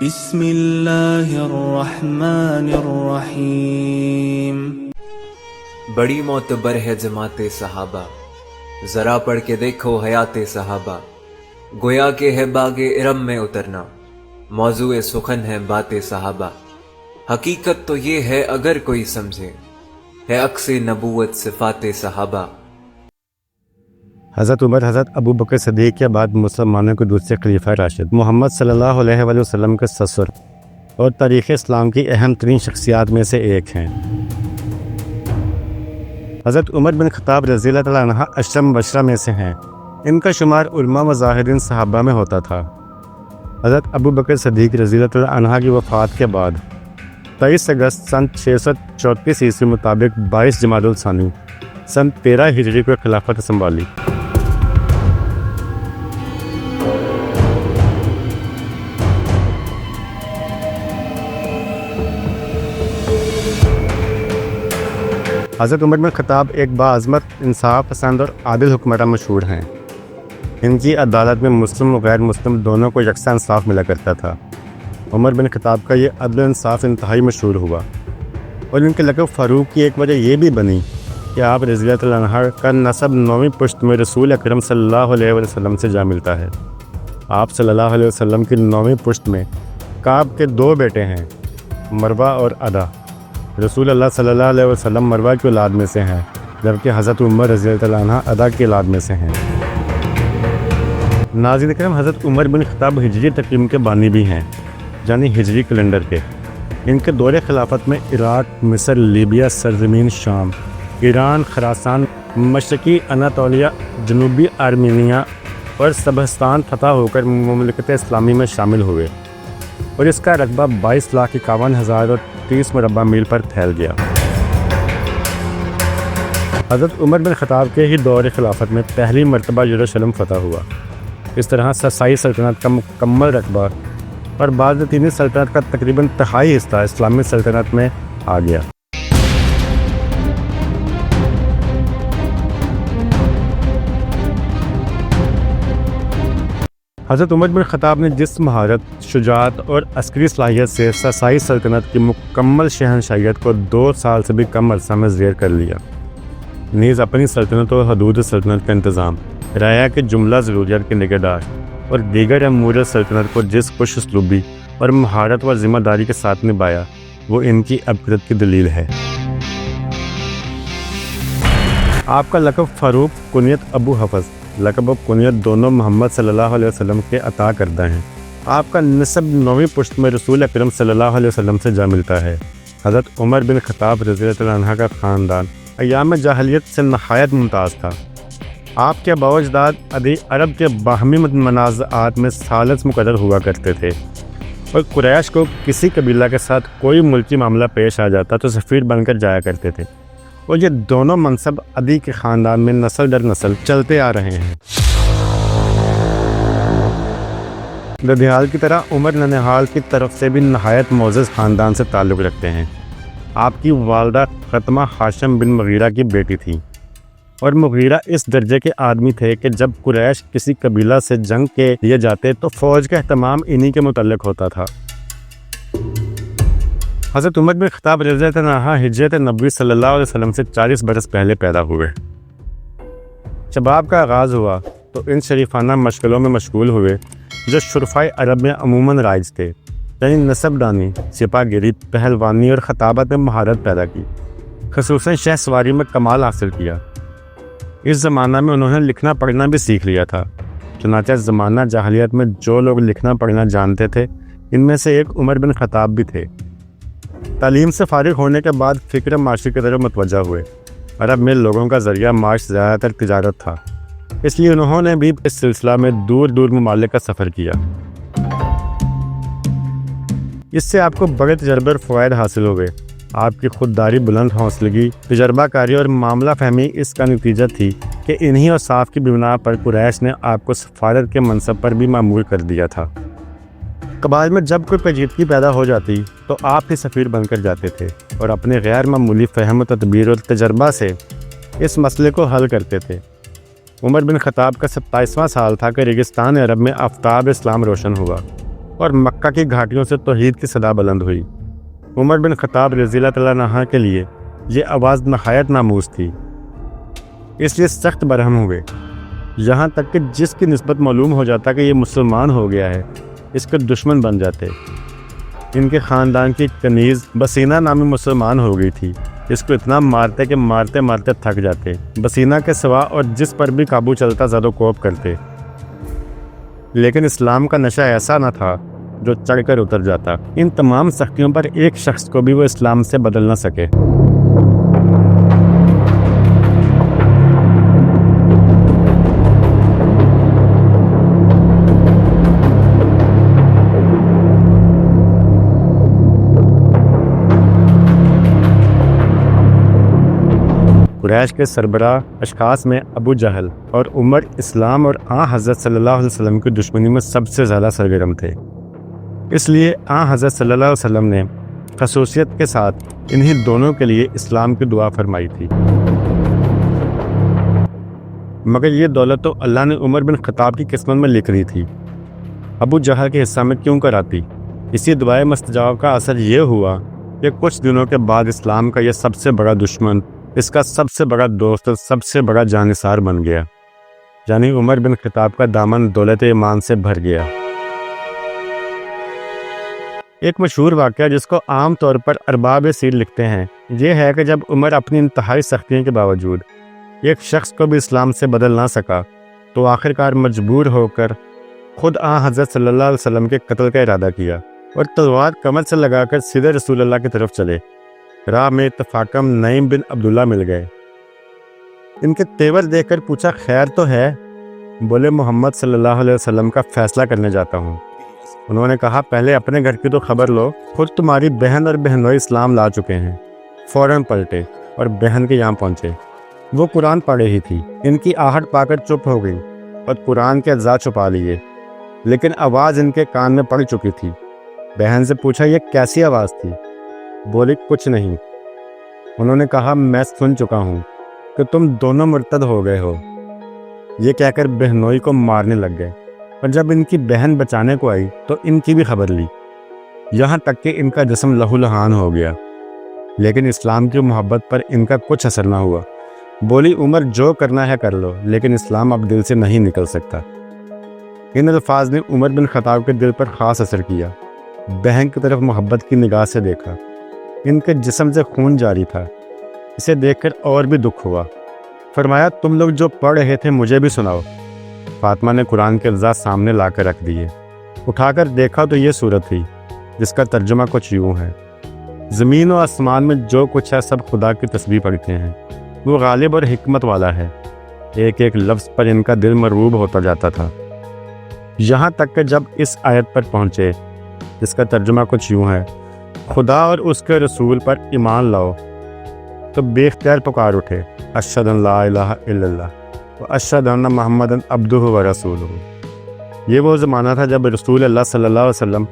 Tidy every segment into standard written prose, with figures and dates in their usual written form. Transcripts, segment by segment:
بسم اللہ الرحمن الرحیم۔ بڑی معتبر ہے جماعت صحابہ، ذرا پڑھ کے دیکھو حیات صحابہ، گویا کہ ہے باغ ارم میں اترنا، موضوع سخن ہے بات صحابہ، حقیقت تو یہ ہے اگر کوئی سمجھے، ہے عکس نبوت صفات صحابہ۔ حضرت عمر حضرت ابو بکر صدیق کے بعد مسلمانوں کے دوسرے خلیفہ راشد محمد صلی اللہ علیہ وآلہ وسلم کے سسر اور تاریخ اسلام کی اہم ترین شخصیات میں سے ایک ہیں۔ حضرت عمر بن خطاب رضی اللہ تعالیٰ عنہ اشرم مبشرہ میں سے ہیں۔ ان کا شمار علماء و زاہدین صحابہ میں ہوتا تھا۔ حضرت ابو بکر صدیق رضی اللہ تعالیٰ عنہ کی وفات کے بعد 23 اگست سن 634 عیسوی مطابق 22 جمادی الثانی سن 13 ہجری کو خلافت سنبھالی۔ حضرت عمر بن خطاب ایک باعظمت، انصاف پسند اور عادل حکمراں مشہور ہیں۔ ان کی عدالت میں مسلم و غیر مسلم دونوں کو یکساں انصاف ملا کرتا تھا۔ عمر بن خطاب کا یہ عدل و انصاف انتہائی مشہور ہوا، اور ان کے لقب فاروق کی ایک وجہ یہ بھی بنی کہ آپ رضی اللہ تعالیٰ عنہ کا نسب 9ویں پشت میں رسول اکرم صلی اللہ علیہ وسلم سے جا ملتا ہے۔ آپ صلی اللہ علیہ وسلم کی 9ویں پشت میں کعب کے 2 بیٹے ہیں، مروہ اور ادا۔ رسول اللہ صلی اللہ علیہ وسلم مروہ کی اولاد میں سے ہیں، جبکہ حضرت عمر رضی اللہ تعالیٰ عنہ ادا کی اولاد میں سے ہیں۔ ناظرین کرام، حضرت عمر بن خطاب ہجری تقویم کے بانی بھی ہیں، یعنی ہجری کیلنڈر کے۔ ان کے دور خلافت میں عراق، مصر، لیبیا، سرزمین شام، ایران، خراسان، مشرقی اناطولیہ، جنوبی آرمینیا اور سبہستان فتح ہو کر مملکت اسلامی میں شامل ہوئے، اور اس کا رقبہ 22,51,030 مربع میل پر پھیل گیا۔ حضرت عمر بن خطاب کے ہی دور خلافت میں پہلی مرتبہ یروشلم فتح ہوا۔ اس طرح سسائی سلطنت کا مکمل رقبہ اور باذنطینی سلطنت کا تقریباً تہائی حصہ اسلامی سلطنت میں آ گیا۔ حضرت عمر بن خطاب نے جس مہارت، شجاعت اور عسکری صلاحیت سے سسائی سلطنت کی مکمل شہنشاہیت کو 2 سال سے بھی کم عرصہ میں زیر کر لیا، نیز اپنی سلطنت و حدود سلطنت کا انتظام، رعایا کے جملہ ضروریات کی نگہداشت اور دیگر امور سلطنت کو جس خوش اسلوبی اور مہارت و ذمہ داری کے ساتھ نبھایا، وہ ان کی عبقریت کی دلیل ہے۔ آپ کا لقب فاروق، کنیت ابو حفص، لقب و کنیت دونوں محمد صلی اللہ علیہ وسلم کے عطا کردہ ہیں۔ آپ کا نسب 9ویں پشت میں رسول اکرم صلی اللہ علیہ وسلم سے جا ملتا ہے۔ حضرت عمر بن خطاب رضی اللہ عنہ کا خاندان ایام جاہلیت سے نہایت ممتاز تھا۔ آپ کے آباء و اجداد عرب کے باہمی منازعات میں ثالث مقرر ہوا کرتے تھے، اور قریش کو کسی قبیلہ کے ساتھ کوئی ملکی معاملہ پیش آ جاتا تو سفیر بن کر جایا کرتے تھے، اور یہ دونوں منصب عدی کے خاندان میں نسل در نسل چلتے آ رہے ہیں۔ ددیال کی طرح عمر ننہال کی طرف سے بھی نہایت معزز خاندان سے تعلق رکھتے ہیں۔ آپ کی والدہ خاتمہ ہاشم بن مغیرہ کی بیٹی تھی، اور مغیرہ اس درجے کے آدمی تھے کہ جب قریش کسی قبیلہ سے جنگ کے لیے جاتے تو فوج کا اہتمام انہی کے متعلق ہوتا تھا۔ حضرت عمر بن خطاب رضی اللہ عنہ ہجرت نبوی صلی اللہ علیہ وسلم سے 40 برس پہلے پیدا ہوئے۔ جب آپ کا آغاز ہوا تو ان شریفانہ مشغلوں میں مشغول ہوئے جو شرفائے عرب میں عموماً رائج تھے، یعنی نسب دانی، سپاہ گیری، پہلوانی اور خطابت میں مہارت پیدا کی، خصوصاً شہ سواری میں کمال حاصل کیا۔ اس زمانہ میں انہوں نے لکھنا پڑھنا بھی سیکھ لیا تھا، چنانچہ زمانہ جاہلیت میں جو لوگ لکھنا پڑھنا جانتے تھے ان میں سے ایک عمر بن خطاب بھی تھے۔ تعلیم سے فارغ ہونے کے بعد فکر معاشی کی طرف متوجہ ہوئے۔ عرب میں لوگوں کا ذریعہ معاش زیادہ تر تجارت تھا، اس لیے انہوں نے بھی اس سلسلہ میں دور دور ممالک کا سفر کیا۔ اس سے آپ کو بڑے تجربے اور فوائد حاصل ہوئے۔ آپ کی خودداری، بلند حوصلگی، تجربہ کاری اور معاملہ فہمی اس کا نتیجہ تھی کہ انہی اوصاف کی بنا پر قریش نے آپ کو سفارت کے منصب پر بھی مامور کر دیا تھا۔ قبائل میں جب کوئی پیچیدگی پیدا ہو جاتی تو آپ ہی سفیر بن کر جاتے تھے، اور اپنے غیر معمولی فہم و تدبیر اور تجربہ سے اس مسئلے کو حل کرتے تھے۔ عمر بن خطاب کا 27واں سال تھا کہ ریگستان عرب میں آفتاب اسلام روشن ہوا۔ اور مکہ کی گھاٹیوں سے توحید کی صدا بلند ہوئی۔ عمر بن خطاب رضی اللہ تعالیٰ عنہ کے لیے یہ آواز نہایت ناموس تھی، اس لیے سخت برہم ہوئے، یہاں تک کہ جس کی نسبت معلوم ہو جاتا کہ یہ مسلمان ہو گیا ہے اس کے دشمن بن جاتے۔ ان کے خاندان کی کنیز بسینہ نامی مسلمان ہو گئی تھی، اس کو اتنا مارتے کہ مارتے مارتے تھک جاتے، بسینہ کے سوا اور جس پر بھی قابو چلتا زد و کوب کرتے، لیکن اسلام کا نشہ ایسا نہ تھا جو چڑھ کر اتر جاتا۔ ان تمام سختیوں پر ایک شخص کو بھی وہ اسلام سے بدل نہ سکے۔ قریش کے سربراہ اشخاص میں ابو جہل اور عمر اسلام اور حضرت صلی اللہ علیہ وسلم کی دشمنی میں سب سے زیادہ سرگرم تھے، اس لیے حضرت صلی اللہ علیہ وسلم نے خصوصیت کے ساتھ انہی دونوں کے لیے اسلام کی دعا فرمائی تھی۔ مگر یہ دولت تو اللہ نے عمر بن خطاب کی قسمت میں لکھ رہی تھی، ابو جہل کے حصہ میں کیوں کر آتی؟ اسی دعائے مستجاب کا اثر یہ ہوا کہ کچھ دنوں کے بعد اسلام کا یہ سب سے بڑا دشمن، اس کا سب سے بڑا دوست، سب سے بڑا جانثار بن گیا، یعنی عمر بن خطاب کا دامن دولت ایمان سے بھر گیا۔ ایک مشہور واقعہ جس کو عام طور پر ارباب سیر لکھتے ہیں یہ ہے کہ جب عمر اپنی انتہائی سختیوں کے باوجود ایک شخص کو بھی اسلام سے بدل نہ سکا تو آخرکار مجبور ہو کر خود حضرت صلی اللہ علیہ وسلم کے قتل کا ارادہ کیا اور تلوار کمر سے لگا کر سیدھے رسول اللہ کی طرف چلے۔ راہ میں اتفاقاً نعیم بن عبداللہ مل گئے، ان کے تیور دیکھ کر پوچھا خیر تو ہے؟ بولے محمد صلی اللہ علیہ وسلم کا فیصلہ کرنے جاتا ہوں۔ انہوں نے کہا پہلے اپنے گھر کی تو خبر لو، خود تمہاری بہن اور بہنوئی اسلام لا چکے ہیں۔ فوراً پلٹے اور بہن کے یہاں پہنچے، وہ قرآن پڑھ رہی تھی، ان کی آہٹ پا کر چپ ہو گئی اور قرآن کے اجزاء چھپا لیے، لیکن آواز ان کے کان میں پڑ چکی تھی۔ بہن سے پوچھا یہ کیسی آواز تھی؟ بولی کچھ نہیں۔ انہوں نے کہا میں سن چکا ہوں کہ تم دونوں مرتد ہو گئے ہو۔ یہ کہہ کر بہنوئی کو مارنے لگ گئے، اور جب ان کی بہن بچانے کو آئی تو ان کی بھی خبر لی، یہاں تک کہ ان کا جسم لہو لہان ہو گیا، لیکن اسلام کی محبت پر ان کا کچھ اثر نہ ہوا۔ بولی عمر جو کرنا ہے کر لو، لیکن اسلام اب دل سے نہیں نکل سکتا۔ ان الفاظ نے عمر بن خطاب کے دل پر خاص اثر کیا۔ بہن کی طرف محبت کی نگاہ سے دیکھا، ان کے جسم سے خون جاری تھا، اسے دیکھ کر اور بھی دکھ ہوا۔ فرمایا تم لوگ جو پڑھ رہے تھے مجھے بھی سناؤ۔ فاطمہ نے قرآن کے اجزاء سامنے لا کر رکھ دیے، اٹھا کر دیکھا تو یہ صورت تھی جس کا ترجمہ کچھ یوں ہے: زمین و آسمان میں جو کچھ ہے سب خدا کی تسبیح پڑھتے ہیں، وہ غالب اور حکمت والا ہے۔ ایک ایک لفظ پر ان کا دل مرعوب ہوتا جاتا تھا، یہاں تک کہ جب اس آیت پر پہنچے جس کا ترجمہ کچھ یوں ہے: خدا اور اس کے رسول پر ایمان لاؤ، تو بے اختیار پکار اٹھے: اشہد ان لا الہ الا اللہ و اشہد ان محمدً عبدہ و رسولہ۔ یہ وہ زمانہ تھا جب رسول اللہ صلی اللہ علیہ وسلم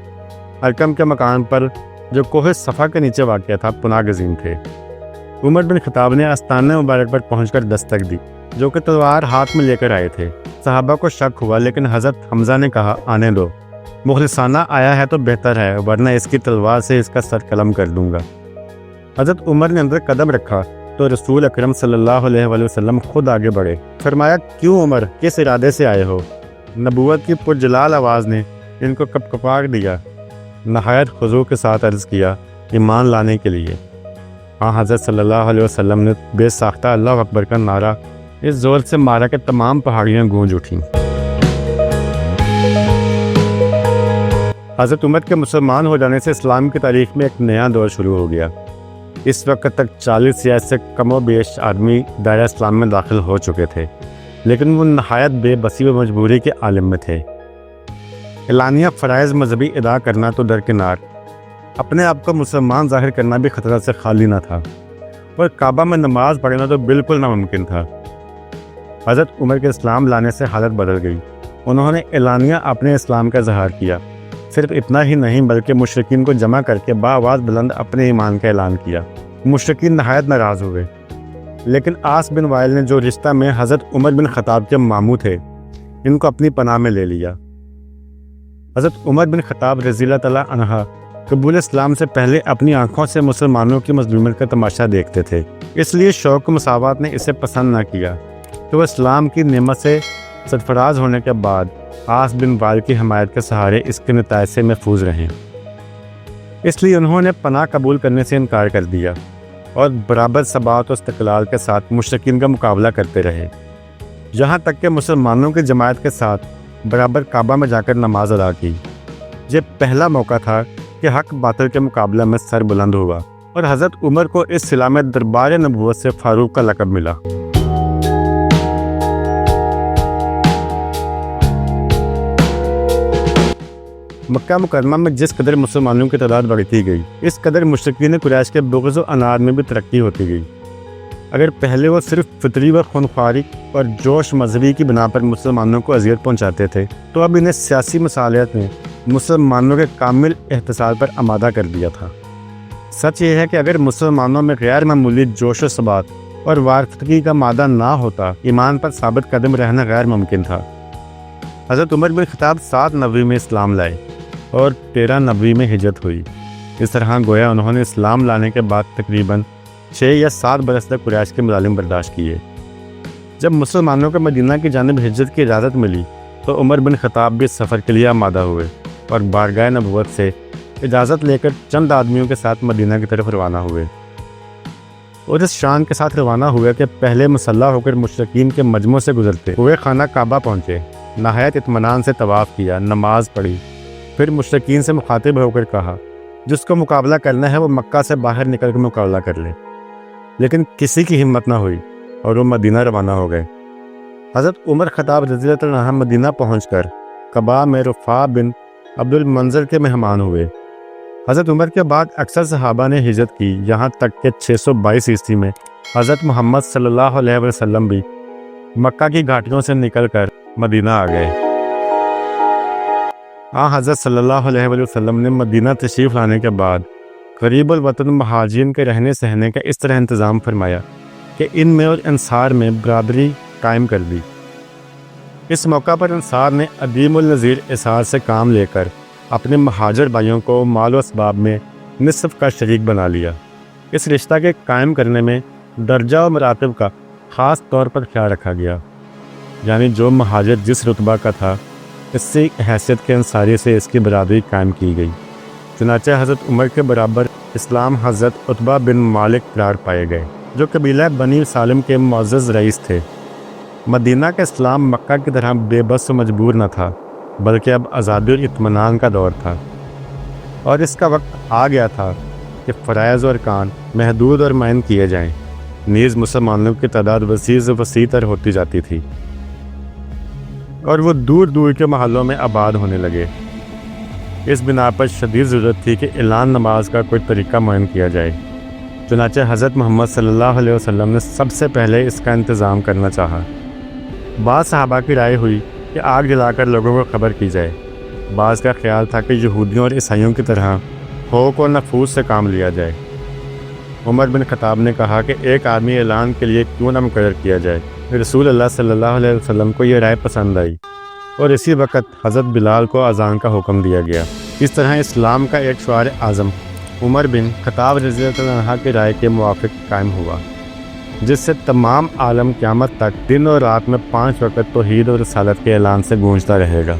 ارقم کے مکان پر جو کوہ صفا کے نیچے واقع تھا پناہ گزین تھے۔ عمر بن خطاب نے آستانہ مبارک پر پہنچ کر دستک دی، جو کہ تلوار ہاتھ میں لے کر آئے تھے۔ صحابہ کو شک ہوا، لیکن حضرت حمزہ نے کہا آنے دو، مخلصانہ آیا ہے تو بہتر ہے، ورنہ اس کی تلوار سے اس کا سر قلم کر دوں گا۔ حضرت عمر نے اندر قدم رکھا تو رسول اکرم صلی اللہ علیہ وآلہ وسلم خود آگے بڑھے۔ فرمایا کیوں عمر، کس ارادے سے آئے ہو؟ نبوت کی پرجلال آواز نے ان کو کپکپا دیا، نہایت خضوع کے ساتھ عرض کیا ایمان لانے کے لیے۔ حضرت صلی اللہ علیہ وسلم نے بے ساختہ اللہ اکبر کا نعرہ اس زور سے مارا کہ تمام پہاڑیاں گونج اٹھیں۔ حضرت عمر کے مسلمان ہو جانے سے اسلام کی تاریخ میں ایک نیا دور شروع ہو گیا۔ اس وقت تک 40 یا اس سے کم و بیش آدمی دائرہ اسلام میں داخل ہو چکے تھے، لیکن وہ نہایت بے بسی و مجبوری کے عالم میں تھے۔ اعلانیہ فرائض مذہبی ادا کرنا تو درکنار، اپنے آپ کو مسلمان ظاہر کرنا بھی خطرہ سے خالی نہ تھا، اور کعبہ میں نماز پڑھنا تو بالکل ناممکن تھا۔ حضرت عمر کے اسلام لانے سے حالت بدل گئی۔ انہوں نے اعلانیہ اپنے اسلام کا اظہار کیا، صرف اتنا ہی نہیں بلکہ مشرکین کو جمع کر کے بآواز بلند اپنے ایمان کا اعلان کیا۔ مشرکین نہایت ناراض ہوئے، لیکن آس بن وائل نے جو رشتہ میں حضرت عمر بن خطاب کے ماموں تھے، ان کو اپنی پناہ میں لے لیا۔ حضرت عمر بن خطاب رضی اللہ تعالیٰ عنہ قبول اسلام سے پہلے اپنی آنکھوں سے مسلمانوں کی مظلومیت کا تماشا دیکھتے تھے، اس لیے شوق و مساوات نے اسے پسند نہ کیا کہ وہ اسلام کی نعمت سے سرفراز ہونے کے بعد عاص بن وائل کی حمایت کے سہارے اس کے نتائج سے محفوظ رہیں۔ اس لیے انہوں نے پناہ قبول کرنے سے انکار کر دیا اور برابر ثبات و استقلال کے ساتھ مشرکین کا مقابلہ کرتے رہے، یہاں تک کہ مسلمانوں کی جماعت کے ساتھ برابر کعبہ میں جا کر نماز ادا کی۔ یہ پہلا موقع تھا کہ حق باطل کے مقابلہ میں سر بلند ہوا اور حضرت عمر کو اس صلہ میں دربار نبوت سے فاروق کا لقب ملا۔ مکہ مکرمہ میں جس قدر مسلمانوں کی تعداد بڑھتی گئی، اس قدر مشرکین قریش کے بغض و عناد میں بھی ترقی ہوتی گئی۔ اگر پہلے وہ صرف فطری و خونخواری اور جوش مذہبی کی بنا پر مسلمانوں کو اذیت پہنچاتے تھے، تو اب انہیں سیاسی مصالحت نے مسلمانوں کے کامل احتساب پر آمادہ کر دیا تھا۔ سچ یہ ہے کہ اگر مسلمانوں میں غیر معمولی جوش و ثبات اور وارفتگی کا مادہ نہ ہوتا، ایمان پر ثابت قدم رہنا غیر ممکن تھا۔ حضرت عمر بن خطاب 7 نبوی میں اسلام لائے اور 13 نبوی میں ہجرت ہوئی۔ اس طرح گویا انہوں نے اسلام لانے کے بعد تقریباً 6 یا 7 برس تک قریش کے مظالم برداشت کیے۔ جب مسلمانوں کو مدینہ کی جانب ہجرت کی اجازت ملی تو عمر بن خطاب بھی سفر کے لیے آمادہ ہوئے اور بارگاہ نبوت سے اجازت لے کر چند آدمیوں کے ساتھ مدینہ کی طرف روانہ ہوئے، اور اس شان کے ساتھ روانہ ہوئے کہ پہلے مسلح ہو کر مشرکین کے مجمع سے گزرتے ہوئے خانہ کعبہ پہنچے، نہایت اطمینان سے طواف کیا، نماز پڑھی، پھر مشرکین سے مخاطب ہو کر کہا جس کو مقابلہ کرنا ہے وہ مکہ سے باہر نکل کر مقابلہ کر لے، لیکن کسی کی ہمت نہ ہوئی اور وہ مدینہ روانہ ہو گئے۔ حضرت عمر خطاب رضی اللہ عنہ مدینہ پہنچ کر قباء میں رفاع بن عبد المنذر کے مہمان ہوئے۔ حضرت عمر کے بعد اکثر صحابہ نے ہجرت کی، یہاں تک کہ 622 عیسوی میں حضرت محمد صلی اللہ علیہ وسلم بھی مکہ کی گھاٹیوں سے نکل کر مدینہ آ گئے۔ حضرت صلی اللہ علیہ وسلم نے مدینہ تشریف لانے کے بعد غریب الوطن مہاجرین کے رہنے سہنے کا اس طرح انتظام فرمایا کہ ان میں اور انصار میں برادری قائم کر دی۔ اس موقع پر انصار نے عدیم النظیر اثار سے کام لے کر اپنے مہاجر بھائیوں کو مال و اسباب میں نصف کا شریک بنا لیا۔ اس رشتہ کے قائم کرنے میں درجہ و مراتب کا خاص طور پر خیال رکھا گیا، یعنی جو مہاجر جس رتبہ کا تھا اس سے حیثیت کے انصاری سے اس کی برادری قائم کی گئی۔ چنانچہ حضرت عمر کے برابر اسلام حضرت عتبہ بن مالک قرار پائے گئے، جو قبیلہ بنی سالم کے معزز رئیس تھے۔ مدینہ کا اسلام مکہ کی طرح بے بس و مجبور نہ تھا، بلکہ اب آزادی اور اطمینان کا دور تھا، اور اس کا وقت آ گیا تھا کہ فرائض و ارکان محدود اور معین کیے جائیں، نیز مسلمانوں کی تعداد وسیع سے وسیع تر ہوتی جاتی تھی اور وہ دور دور کے محلوں میں آباد ہونے لگے۔ اس بنا پر شدید ضرورت تھی کہ اعلان نماز کا کوئی طریقہ معین کیا جائے۔ چنانچہ حضرت محمد صلی اللہ علیہ وسلم نے سب سے پہلے اس کا انتظام کرنا چاہا۔ بعض صحابہ کی رائے ہوئی کہ آگ جلا کر لوگوں کو خبر کی جائے، بعض کا خیال تھا کہ یہودیوں اور عیسائیوں کی طرح حوق و نفوذ سے کام لیا جائے۔ عمر بن خطاب نے کہا کہ ایک آدمی اعلان کے لیے کیوں نہ مقرر کیا جائے۔ رسول اللہ صلی اللہ علیہ وسلم کو یہ رائے پسند آئی اور اسی وقت حضرت بلال کو اذان کا حکم دیا گیا۔ اس طرح اسلام کا ایک شعار اعظم عمر بن خطاب رضی اللہ عنہ کی رائے کے موافق قائم ہوا، جس سے تمام عالم قیامت تک دن اور رات میں 5 وقت توحید اور رسالت کے اعلان سے گونجتا رہے گا۔